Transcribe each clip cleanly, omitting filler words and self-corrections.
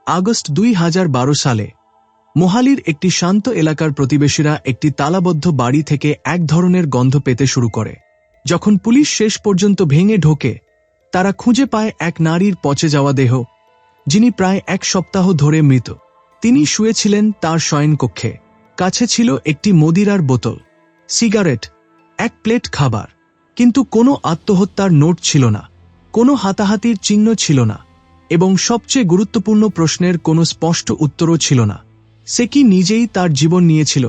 August 2012 সালে মোহালির একটি শান্ত এলাকার প্রতিবেশীরা একটি তালাবদ্ধ বাড়ি থেকে এক ধরনের গন্ধ পেতে শুরু করে। যখন পুলিশ শেষ পর্যন্ত ভেঙে ঢোকে, তারা খুঁজে পায় এক নারীর পচে যাওয়া দেহ, যিনি প্রায় এক সপ্তাহ ধরে মৃত। তিনি শুয়েছিলেন তার শয়নকক্ষে। কাছে ছিল একটি মদিরার বোতল, সিগারেট, এক প্লেট খাবার, কিন্তু কোনো আত্মহত্যার নোট ছিল না, কোনো হাতাহাতির চিহ্ন ছিল না, এবং সবচেয়ে গুরুত্বপূর্ণ প্রশ্নের কোনো স্পষ্ট উত্তরও ছিল না। সে কি নিজেই তার জীবন নিয়েছিল,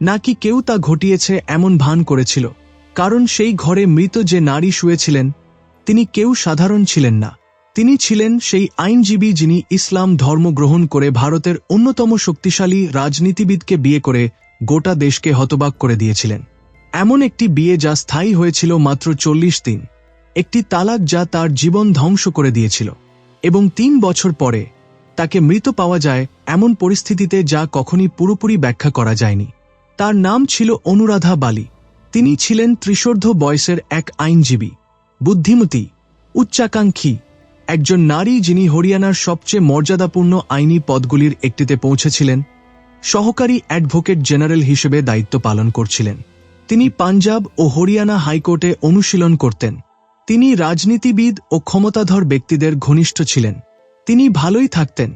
নাকি কেউ তা ঘটিয়েছে এমন ভান করেছিল? কারণ সেই ঘরে মৃত যে নারী শুয়েছিলেন, তিনি কেউ সাধারণ ছিলেন না। তিনি ছিলেন সেই আইনজীবী যিনি ইসলাম ধর্ম গ্রহণ করে ভারতের অন্যতম শক্তিশালী রাজনীতিবিদকে বিয়ে করে গোটা দেশকে হতবাক করে দিয়েছিলেন। এমন একটি বিয়ে যা স্থায়ী হয়েছিল মাত্র 40 দিন, একটি তালাক যা তার জীবন ধ্বংস করে দিয়েছিল, এবং 3 বছর পরে তাকে মৃত পাওয়া যায় এমন পরিস্থিতিতে যা কখনই পুরোপুরি ব্যাখ্যা করা যায়নি। তার নাম ছিল অনুরাধা বালি। তিনি ছিলেন ত্রিশোর্ধ্ব বয়সের এক আইনজীবী, বুদ্ধিমতী, উচ্চাকাঙ্ক্ষী, একজন নারী যিনি হরিয়ানার সবচেয়ে মর্যাদাপূর্ণ আইনি পদগুলির একটিতে পৌঁছেছিলেন। সহকারী অ্যাডভোকেট জেনারেল হিসেবে দায়িত্ব পালন করছিলেন। তিনি পাঞ্জাব ও হরিয়ানা হাইকোর্টে অনুশীলন করতেন। তিনি রাজনীতিবিদ ও ক্ষমতাধর ব্যক্তিদের ঘনিষ্ঠ ছিলেন। তিনি ভালোই থাকতেন।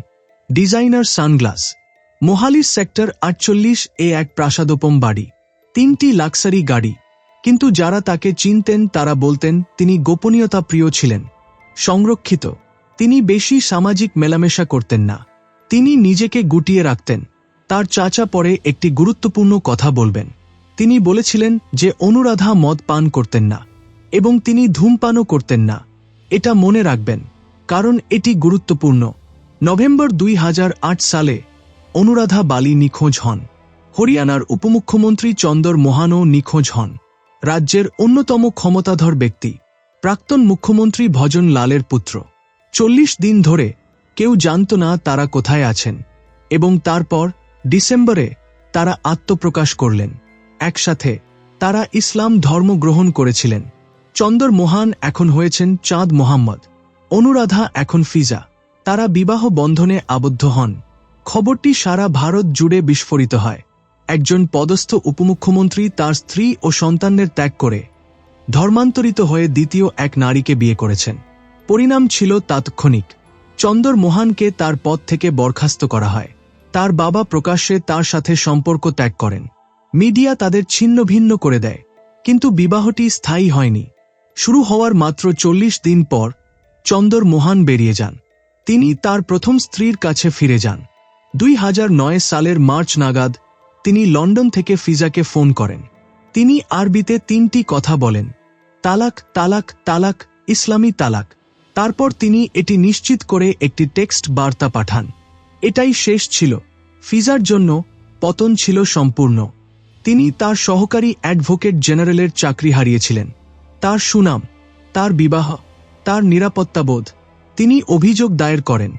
ডিজাইনার সানগ্লাস, মোহালি সেক্টর 48 এ এক প্রাসাদোপম বাড়ি, 3টি লাক্সারি গাড়ি। কিন্তু যারা তাকে চিনতেন তারা বলতেন তিনি গোপনীয়তা প্রিয় ছিলেন, সংরক্ষিত। তিনি বেশি সামাজিক মেলামেশা করতেন না। তিনি নিজেকে গুটিয়ে রাখতেন। তার চাচা পরে একটি গুরুত্বপূর্ণ কথা বলবেন। তিনি বলেছিলেন যে অনুরাধা মদ পান করতেন না, এবং তিনি ধূমপানও করতেন না। এটা মনে রাখবেন, কারণ এটি গুরুত্বপূর্ণ। নভেম্বর 2008 সালে অনুরাধা বালি নিখোঁজ হন। হরিয়ানার উপমুখ্যমন্ত্রী চন্দর মোহানও নিখোঁজ হন। রাজ্যের অন্যতম ক্ষমতাধর ব্যক্তি, প্রাক্তন মুখ্যমন্ত্রী ভজন লালের পুত্র। 40 দিন ধরে কেউ জানত না তারা কোথায় আছেন, এবং তারপর ডিসেম্বরে তারা আত্মপ্রকাশ করলেন। একসাথে তারা ইসলাম ধর্ম গ্রহণ করেছিলেন। চন্দর মোহান এখন হয়েছেন চাঁদ মোহাম্মদ, অনুরাধা এখন ফিজা। তারা বিবাহ বন্ধনে আবদ্ধ হন। খবরটি সারা ভারত জুড়ে বিস্ফোরিত হয়। একজন পদস্থ উপমুখ্যমন্ত্রী তার স্ত্রী ও সন্তানদের ত্যাগ করে ধর্মান্তরিত হয়ে দ্বিতীয় এক নারীকে বিয়ে করেছেন। পরিণাম ছিল তাৎক্ষণিক। চন্দর মোহানকে তার পদ থেকে বরখাস্ত করা হয়। তার বাবা প্রকাশ্যে তার সাথে সম্পর্ক ত্যাগ করেন। মিডিয়া তাদের ছিন্নভিন্ন করে দেয়। কিন্তু বিবাহটি স্থায়ী হয়নি। শুরু হওয়ার মাত্র 40 দিন পর চন্দর মোহান বেরিয়ে যান। তিনি তার প্রথম স্ত্রীর কাছে ফিরে যান। 2009 সালের মার্চ নাগাদ তিনি লন্ডন থেকে ফিজাকে ফোন করেন। তিনি আরবিতে 3টি কথা বলেন, তালাক, তালাক, তালাক, ইসলামী তালাক। তারপর তিনি এটি নিশ্চিত করে একটি টেক্সট বার্তা পাঠান। এটাই শেষ ছিল। ফিজার জন্য পতন ছিল সম্পূর্ণ। তিনি তার সহকারী অ্যাডভোকেট জেনারেলের চাকরি হারিয়েছিলেন। তার সুনাম, তার বিবাহ, তার নিরাপত্তাবোধ। তিনি অভিযোগ দায়ের করেন।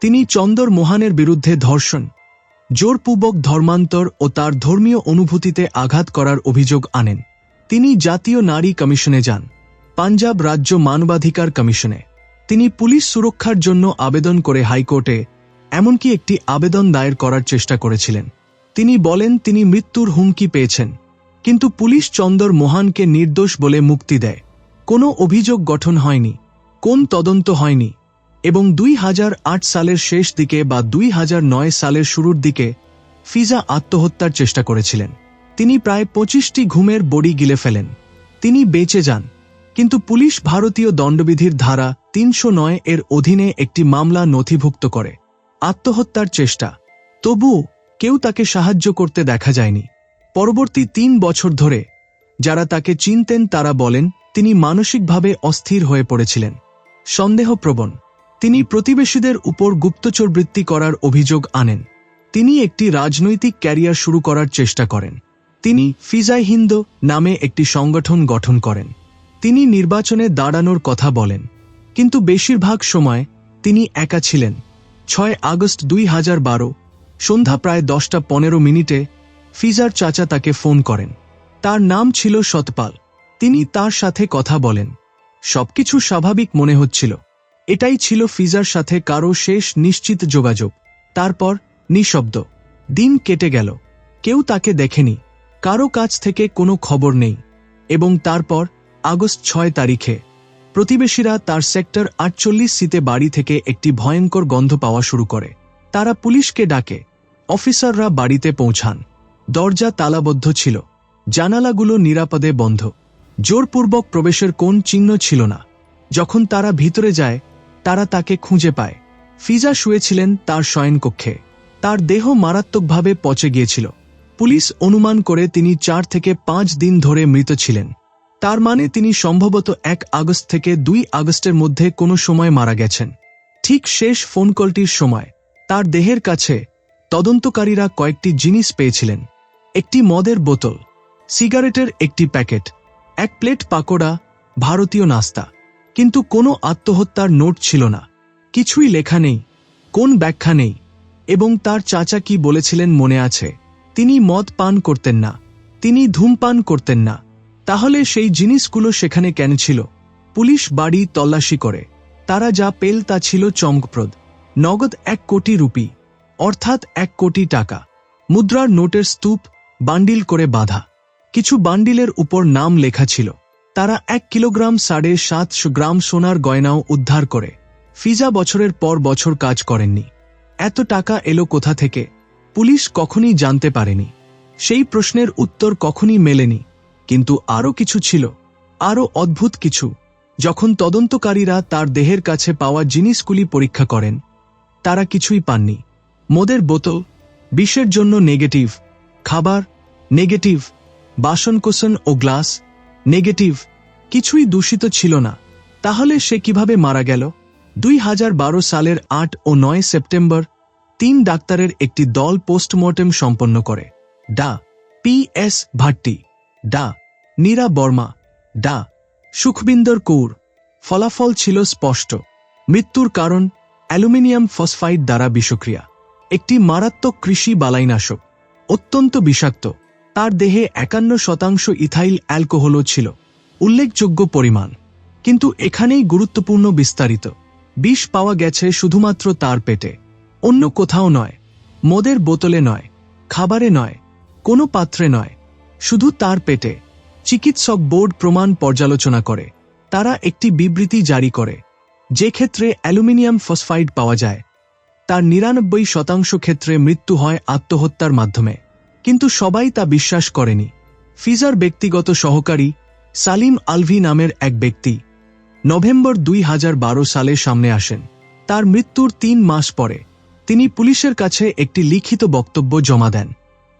তিনি চন্দর মোহানের বিরুদ্ধে ধর্ষণ, জোরপূর্বক ধর্মান্তর ও তার ধর্মীয় অনুভূতিতে আঘাত করার অভিযোগ আনেন। তিনি জাতীয় নারী কমিশনে যান, পাঞ্জাব রাজ্য মানবাধিকার কমিশনে। তিনি পুলিশ সুরক্ষার জন্য আবেদন করে হাইকোর্টে এমনকি একটি আবেদন দায়ের করার চেষ্টা করেছিলেন। তিনি বলেন তিনি মৃত্যুর হুমকি পেয়েছেন, কিন্তু পুলিশ চন্দর মোহানকে নির্দোষ বলে মুক্তি দেয়। কোনো অভিযোগ গঠন হয়নি, কোন তদন্ত হয়নি, এবং 2008 সালের শেষ দিকে বা 2009 সালের শুরুর দিকে ফিজা আত্মহত্যার চেষ্টা করেছিলেন। তিনি প্রায় 25টি ঘুমের বড়ি গিলে ফেলেন। তিনি বেঁচে যান, কিন্তু পুলিশ ভারতীয় দণ্ডবিধির ধারা 309 এর অধীনে একটি মামলা নথিভুক্ত করে, আত্মহত্যার চেষ্টা। তবুও কেউ তাকে সাহায্য করতে দেখা যায়নি। পরবর্তী 3 বছর ধরে যারা তাকে চিনতেন তারা বলেন তিনি মানসিকভাবে অস্থির হয়ে পড়েছিলেন, সন্দেহপ্রবণ। তিনি প্রতিবেশীদের উপর গুপ্তচরবৃত্তি করার অভিযোগ আনেন। তিনি একটি রাজনৈতিক ক্যারিয়ার শুরু করার চেষ্টা করেন। তিনি ফিজাই হিন্দ নামে একটি সংগঠন গঠন করেন। তিনি নির্বাচনে দাঁড়ানোর কথা বলেন, কিন্তু বেশিরভাগ সময় তিনি একা ছিলেন। 6 আগস্ট 2012 সন্ধ্যা প্রায় 10:15 ফিজার চাচা তাকে ফোন করেন। তার নাম ছিল সতপাল। তিনি তার সাথে কথা বলেন। সবকিছু স্বাভাবিক মনে হচ্ছিল, এটাই ছিল ফিজার সাথে কারো শেষ নিশ্চিত যোগাযোগ। তারপর নিঃশব্দ দিন কেটে গেল। কেউ তাকে দেখেনি, কারো কাছ থেকে কোনো খবর নেই। এবং তারপর আগস্ট 6 তারিখে প্রতিবেশীরা তার সেক্টর 48 বাড়ি থেকে একটি ভয়ঙ্কর গন্ধ পাওয়া শুরু করে। তারা পুলিশকে ডাকে। অফিসাররা বাড়িতে পৌঁছান। দরজা তালাবদ্ধ ছিল, জানালাগুলো নিরাপদে বন্ধ, জোরপূর্বক প্রবেশের কোন চিহ্ন ছিল না। যখন তারা ভিতরে যায়, তারা তাকে খুঁজে পায়। ফিজা শুয়েছিলেন তার শয়নকক্ষে। তার দেহ মারাত্মকভাবে পচে গিয়েছিল। পুলিশ অনুমান করে তিনি 4 থেকে 5 দিন ধরে মৃত ছিলেন। তার মানে তিনি সম্ভবত 1 আগস্ট থেকে 2 আগস্টের মধ্যে কোনো সময় মারা গেছেন। ঠিক শেষ ফোন কলটির সময় তার দেহের কাছে তদন্তকারীরা কয়েকটি জিনিস পেয়েছিলেন: একটি মদের বোতল, সিগারেটের একটি প্যাকেট, 1 প্লেট পাকোড়া, ভারতীয় নাস্তা। কিন্তু কোনো আত্মহত্যার নোট ছিল না, কিছুই লেখা নেই, কোন ব্যাখ্যা নেই। এবং তার চাচা কি বলেছিলেন মনে আছে? তিনি মদ পান করতেন না, তিনি ধূমপান করতেন না। তাহলে সেই জিনিসগুলো সেখানে কেন ছিল? পুলিশ বাড়ি তল্লাশি করে। তারা যা পেল তা ছিল চমকপ্রদ। নগদ 1 কোটি রুপি, অর্থাৎ 1 কোটি টাকা, মুদ্রার নোটের স্তূপ বান্ডিল করে বাঁধা। কিছু বান্ডিলের উপর নাম লেখা ছিল। তারা 1 কিলোগ্রাম 750 গ্রাম সোনার গয়নাও উদ্ধার করে। ফিজা বছরের পর বছর কাজ করেননি। এত টাকা এলো কোথা থেকে? পুলিশ কখনই জানতে পারেনি। সেই প্রশ্নের উত্তর কখনই মেলেনি। কিন্তু আরও কিছু ছিল, আরও অদ্ভুত কিছু। যখন তদন্তকারীরা তার দেহের কাছে পাওয়া জিনিসগুলি পরীক্ষা করেন, তারা কিছুই পাননি। মদের বোতল, বিষের জন্য নেগেটিভ, খাবার নেগেটিভ, বাসনকোসন ও গ্লাস নেগেটিভ, কিছুই দূষিত ছিল না। তাহলে সে কিভাবে মারা গেল? 2012 সালের 8 ও 9 সেপ্টেম্বর 3 ডাক্তারের একটি দল পোস্টমর্টেম সম্পন্ন করে। ডা P.S. ভাট্টি, ডা নীরা বর্মা, ডা সুখবিন্দর কৌর। ফলাফল ছিল স্পষ্ট। মৃত্যুর কারণ অ্যালুমিনিয়াম ফসফাইড দ্বারা বিষক্রিয়া, একটি মারাত্মক কৃষি বালাইনাশক, অত্যন্ত বিষাক্ত। তার দেহে 51% ইথাইল অ্যালকোহলও ছিল, উল্লেখযোগ্য পরিমাণ। কিন্তু এখানেই গুরুত্বপূর্ণ বিস্তারিত। বিষ পাওয়া গেছে শুধুমাত্র তার পেটে, অন্য কোথাও নয়। মদের বোতলে নয়, খাবারে নয়, কোনো পাত্রে নয়, শুধু তার পেটে। চিকিৎসক বোর্ড প্রমাণ পর্যালোচনা করে। তারা একটি বিবৃতি জারি করে। যে ক্ষেত্রে অ্যালুমিনিয়াম ফসফাইড পাওয়া যায়, তার 99% ক্ষেত্রে মৃত্যু হয় আত্মহত্যার মাধ্যমে। কিন্তু সবাই তা বিশ্বাস করেনি। ফিজার ব্যক্তিগত সহকারী সালিম আলভি নামের এক ব্যক্তি নভেম্বর 2012 সালে সামনে আসেন। তার মৃত্যুর 3 মাস পরে তিনি পুলিশের কাছে একটি লিখিত বক্তব্য জমা দেন।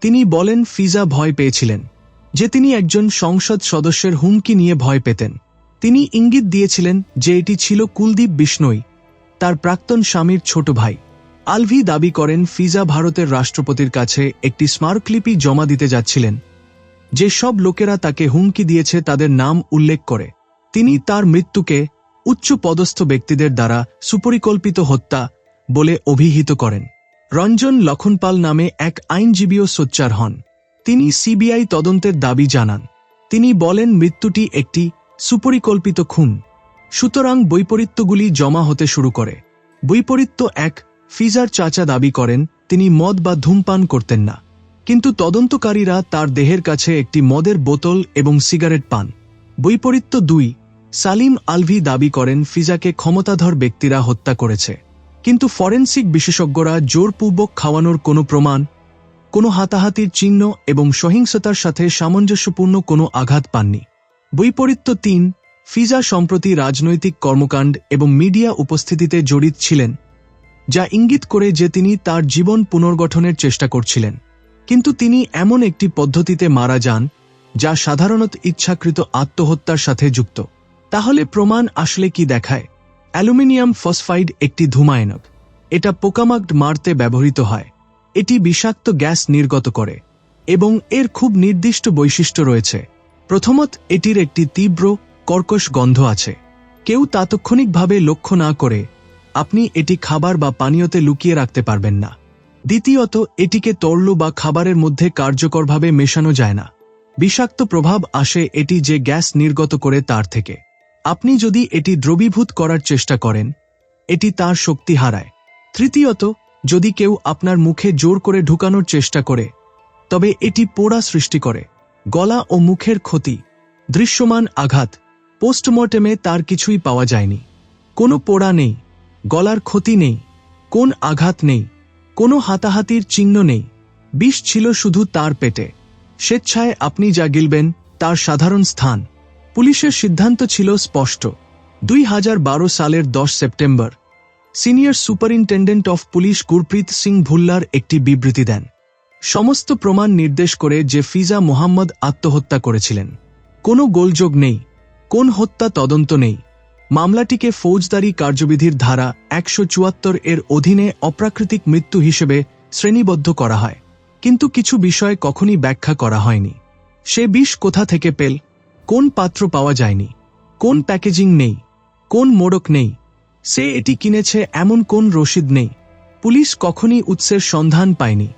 তিনি বলেন ফিজা ভয় পেয়েছিলেন, যে তিনি একজন সংসদ সদস্যের হুমকি নিয়ে ভয় পেতেন। তিনি ইঙ্গিত দিয়েছিলেন যে এটি ছিল কুলদীপ বিষ্ণোই, তার প্রাক্তন স্বামীর ছোট ভাই। আলভি দাবি করেন ফিজা ভারতের রাষ্ট্রপতির কাছে একটি স্মারকলিপি জমা দিতে যাচ্ছিলেন, যে সব লোকেরা তাকে হুমকি দিয়েছে তাদের নাম উল্লেখ করে। তিনি তার মৃত্যুকে উচ্চ পদস্থ ব্যক্তিদের দ্বারা সুপরিকল্পিত হত্যা বলে অভিহিত করেন। রঞ্জন লক্ষণপাল নামে এক আইনজীবীও সোচ্চার হন। তিনি সিবিআই তদন্তের দাবি জানান। তিনি বলেন মৃত্যুটি একটি সুপরিকল্পিত খুন। সুতরাং বৈপরীত্যগুলি জমা হতে শুরু করে। বৈপরীত্য 1, ফিজার চাচা দাবি করেন তিনি মদ বা ধূমপান করতেন না, কিন্তু তদন্তকারীরা তার দেহের কাছে একটি মদের বোতল এবং সিগারেট পান। বৈপরীত্য 2, সালিম আলভি দাবি করেন ফিজাকে ক্ষমতাধর ব্যক্তিরা হত্যা করেছে, কিন্তু ফরেনসিক বিশেষজ্ঞরা জোরপূর্বক খাওয়ানোর কোনো প্রমাণ, কোনো হাতাহাতির চিহ্ন এবং সহিংসতার সাথে সামঞ্জস্যপূর্ণ কোনো আঘাত পাননি। বৈপরীত্য 3, ফিজা সম্প্রতি রাজনৈতিক কর্মকাণ্ড এবং মিডিয়া উপস্থিতিতে জড়িত ছিলেন, যা ইঙ্গিত করে যে তিনি তার জীবন পুনর্গঠনের চেষ্টা করছিলেন। কিন্তু তিনি এমন একটি পদ্ধতিতে মারা যান যা সাধারণত ইচ্ছাকৃত আত্মহত্যার সাথে যুক্ত। তাহলে প্রমাণ আসলে কি দেখায়? অ্যালুমিনিয়াম ফসফাইড একটি ধূমায়নক। এটা পোকামাকড় মারতে ব্যবহৃত হয়। এটি বিষাক্ত গ্যাস নির্গত করে এবং এর খুব নির্দিষ্ট বৈশিষ্ট্য রয়েছে। প্রথমত, এটির একটি তীব্র কর্কশ গন্ধ আছে। কেউ তাৎক্ষণিকভাবে লক্ষ্য না করে আপনি এটি খাবার বা পানীয়তে লুকিয়ে রাখতে পারবেন না। দ্বিতীয়ত, এটিকে তরল বা খাবারের মধ্যে কার্যকরভাবে মেশানো যায় না। বিষাক্ত প্রভাব আসে এটি যে গ্যাস নির্গত করে তার থেকে। আপনি যদি এটি দ্রবীভূত করার চেষ্টা করেন, এটি তার শক্তি হারায়। তৃতীয়ত, যদি কেউ আপনার মুখে জোর করে ঢুকানোর চেষ্টা করে, তবে এটি পোড়া সৃষ্টি করে। গলা ও মুখের ক্ষতি, দৃশ্যমান আঘাত। পোস্টমর্টেমে তার কিছুই পাওয়া যায়নি। কোনো পোড়া নেই, গলার ক্ষতি নেই, কোন আঘাত নেই, কোনো হাতাহাতির চিহ্ন নেই। বিষ ছিল শুধু তার পেটে। স্বেচ্ছায় আপনি যা গিলবেন তার সাধারণ স্থান। পুলিশের সিদ্ধান্ত ছিল স্পষ্ট। 2012 সালের 10 September senior superintendent of police Gurpreet Singh Bhullar একটি বিবৃতি দেন। সমস্ত প্রমাণ নির্দেশ করে যে ফিজা মোহাম্মদ আত্মহত্যা করেছিলেন। কোনো গোলযোগ নেই, কোন হত্যা তদন্ত নেই। মামলাটিকে ফৌজদারি কার্যবিধির ধারা 174 এর অধীনে অপ্রাকৃতিক মৃত্যু হিসেবে শ্রেণীবদ্ধ করা হয়। কিন্তু কিছু বিষয় কখনই ব্যাখ্যা করা হয়নি। সে বিষ কোথা থেকে পেল, কোন পাত্র পাওয়া যায়নি, কোন প্যাকেজিং নেই, কোন মোড়ক নেই, সে এটি কিনেছে এমন কোন রসিদ নেই। পুলিশ কখনই উৎসের সন্ধান পায়নি।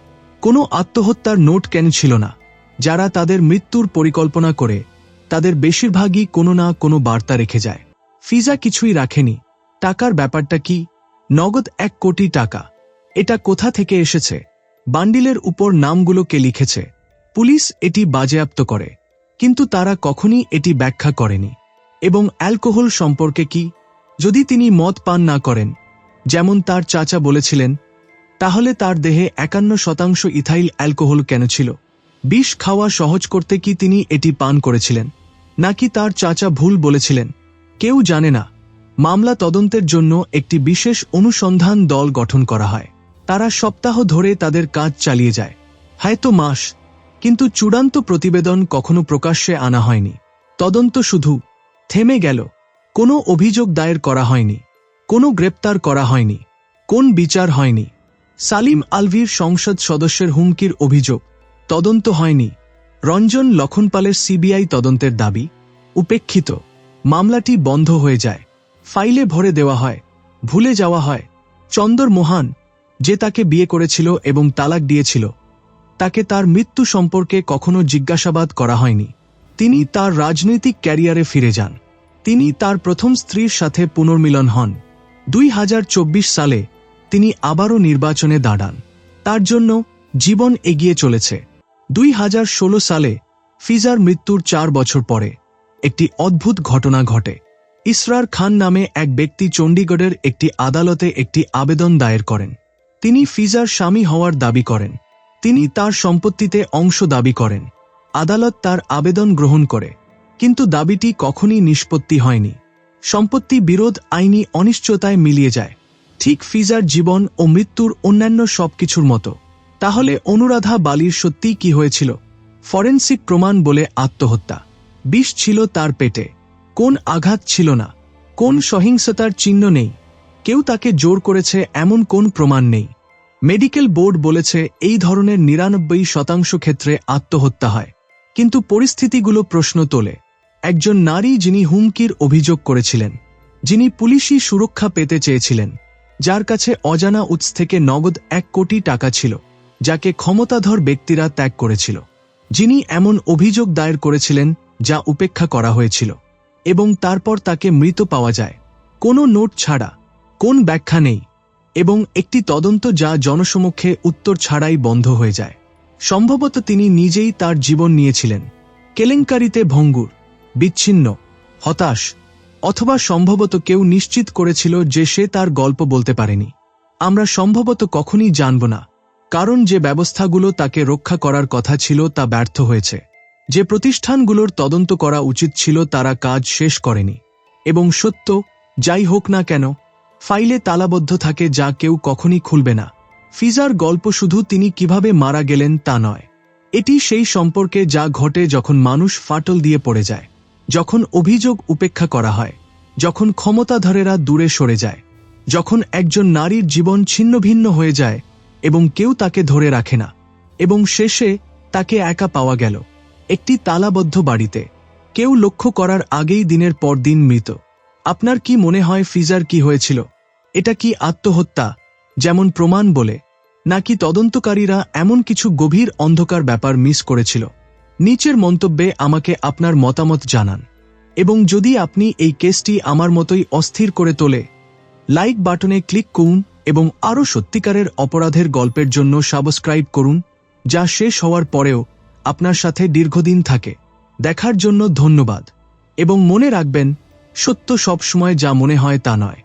কোনো আত্মহত্যার নোট কেন ছিল না। যারা তাদের মৃত্যুর পরিকল্পনা করে তাদের বেশিরভাগই কোনো না কোনো বার্তা রেখে যায়। ফিজা কিছুই রাখেনি। টাকার ব্যাপারটা কি? নগদ 1 কোটি টাকা। এটা কোথা থেকে এসেছে? বান্ডিলের উপর নামগুলো কে লিখেছে? পুলিশ এটি বাজেয়াপ্ত করে, কিন্তু তারা কখনই এটি ব্যাখ্যা করেনি। এবং অ্যালকোহল সম্পর্কে কি? যদি তিনি মদ পান না করেন, যেমন তার চাচা বলেছিলেন, তাহলে তার দেহে 51% ইথাইল অ্যালকোহল কেন ছিল? বিষ খাওয়া সহজ করতে কি তিনি এটি পান করেছিলেন, নাকি তার চাচা ভুল বলেছিলেন? কেউ জানে না। মামলা তদন্তের জন্য একটি বিশেষ অনুসন্ধান দল গঠন করা হয়। তারা সপ্তাহ ধরে তাদের কাজ চালিয়ে যায়, হয়তো মাস। কিন্তু চূড়ান্ত প্রতিবেদন কখনো প্রকাশ্যে আনা হয়নি। তদন্ত শুধু থেমে গেল। কোনো অভিযোগ দায়ের করা হয়নি, কোনো গ্রেপ্তার করা হয়নি, কোন বিচার হয়নি। সালিম আলভির সংসদ সদস্যের হুমকির অভিযোগ, তদন্ত হয়নি। রঞ্জন লক্ষণপালের সিবিআই তদন্তের দাবি, উপেক্ষিত। মামলাটি বন্ধ হয়ে যায়, ফাইলে ভরে দেওয়া হয়, ভুলে যাওয়া হয়। চন্দর মোহন, যে তাকে বিয়ে করেছিল এবং তালাক দিয়েছিল, তাকে তার মৃত্যু সম্পর্কে কখনো জিজ্ঞাসাবাদ করা হয়নি। তিনি তার রাজনৈতিক ক্যারিয়ারে ফিরে যান। তিনি তার প্রথম স্ত্রীর সাথে পুনর্মিলন হন। 2024 সালে তিনি আবারও নির্বাচনে দাঁড়ান। তার জন্য জীবন এগিয়ে চলেছে। 2016 সালে ফিজার মৃত্যুর 4 বছর পরে একটি অদ্ভুত ঘটনা ঘটে। ইসরার খান নামে এক ব্যক্তি চণ্ডীগড়ের একটি আদালতে একটি আবেদন দায়ের করেন। তিনি ফিজার স্বামী হওয়ার দাবি করেন। তিনি তার সম্পত্তিতে অংশ দাবি করেন। আদালত তার আবেদন গ্রহণ করে, কিন্তু দাবিটি কখনই নিষ্পত্তি হয়নি। সম্পত্তি বিরোধ আইনি অনিশ্চয়তায় মিলিয়ে যায়, ঠিক ফিজার জীবন ও মৃত্যুর অন্যান্য সবকিছুর মতো। তাহলে অনুরাধা বালির সত্যিই কি হয়েছিল? ফরেনসিক প্রমাণ বলে আত্মহত্যা। বিষ ছিল তার পেটে। কোন আঘাত ছিল না, কোন সহিংসতার চিহ্ন নেই, কেউ তাকে জোর করেছে এমন কোন প্রমাণ নেই। মেডিকেল বোর্ড বলেছে এই ধরনের 99% ক্ষেত্রে আত্মহত্যা হয়। কিন্তু পরিস্থিতিগুলো প্রশ্ন তোলে। একজন নারী যিনি হুমকির অভিযোগ করেছিলেন, যিনি পুলিশি সুরক্ষা পেতে চেয়েছিলেন, যার কাছে অজানা উৎস থেকে নগদ 1 কোটি টাকা ছিল, যাকে ক্ষমতাধর ব্যক্তিরা ত্যাগ করেছিল, যিনি এমন অভিযোগ দায়ের করেছিলেন যা উপেক্ষা করা হয়েছিল, এবং তারপর তাকে মৃত পাওয়া যায়, কোনো নোট ছাড়া, কোন ব্যাখ্যা নেই, এবং একটি তদন্ত যা জনসমক্ষে উত্তর ছাড়াই বন্ধ হয়ে যায়। সম্ভবত তিনি নিজেই তার জীবন নিয়েছিলেন, কেলেঙ্কারিতে ভঙ্গুর, বিচ্ছিন্ন, হতাশ। অথবা সম্ভবত কেউ নিশ্চিত করেছিল যে সে তার গল্প বলতে পারেনি। আমরা সম্ভবত কখনই জানব না, কারণ যে ব্যবস্থাগুলো তাকে রক্ষা করার কথা ছিল তা ব্যর্থ হয়েছে। যে প্রতিষ্ঠানগুলোর তদন্ত করা উচিত ছিল তারা কাজ শেষ করেনি। এবং সত্য, যাই হোক না কেন, ফাইলে তালাবদ্ধ থাকে যা কেউ কখনই খুলবে না। ফিজার গল্প শুধু তিনি কিভাবে মারা গেলেন তা নয়। এটি সেই সম্পর্কে যা ঘটে যখন মানুষ ফাটল দিয়ে পড়ে যায়, যখন অভিযোগ উপেক্ষা করা হয়, যখন ক্ষমতাধরেরা দূরে সরে যায়, যখন একজন নারীর জীবন ছিন্নভিন্ন হয়ে যায় এবং কেউ তাকে ধরে রাখে না, এবং শেষে তাকে একা পাওয়া গেল একটি তালাবদ্ধ বাড়িতে, কেউ লক্ষ্য করার আগেই দিনের পর দিন মৃত। আপনার কি মনে হয় ফিজার কি হয়েছিল? এটা কি আত্মহত্যা, যেমন প্রমাণ বলে, নাকি তদন্তকারীরা এমন কিছু গভীর অন্ধকার ব্যাপার মিস করেছিল? নিচের মন্তব্যে আমাকে আপনার মতামত জানান। এবং যদি আপনি এই কেসটি আমার মতোই অস্থির করে তোলে, লাইক বাটনে ক্লিক করুন এবং আরও সত্যিকারের অপরাধের গল্পের জন্য সাবস্ক্রাইব করুন, যা শেষ হওয়ার পরেও আপনার সাথে দীর্ঘদিন থাকে। দেখার জন্য ধন্যবাদ এবং মনে রাখবেন, সত্য সবসময় যা মনে হয় তা নয়।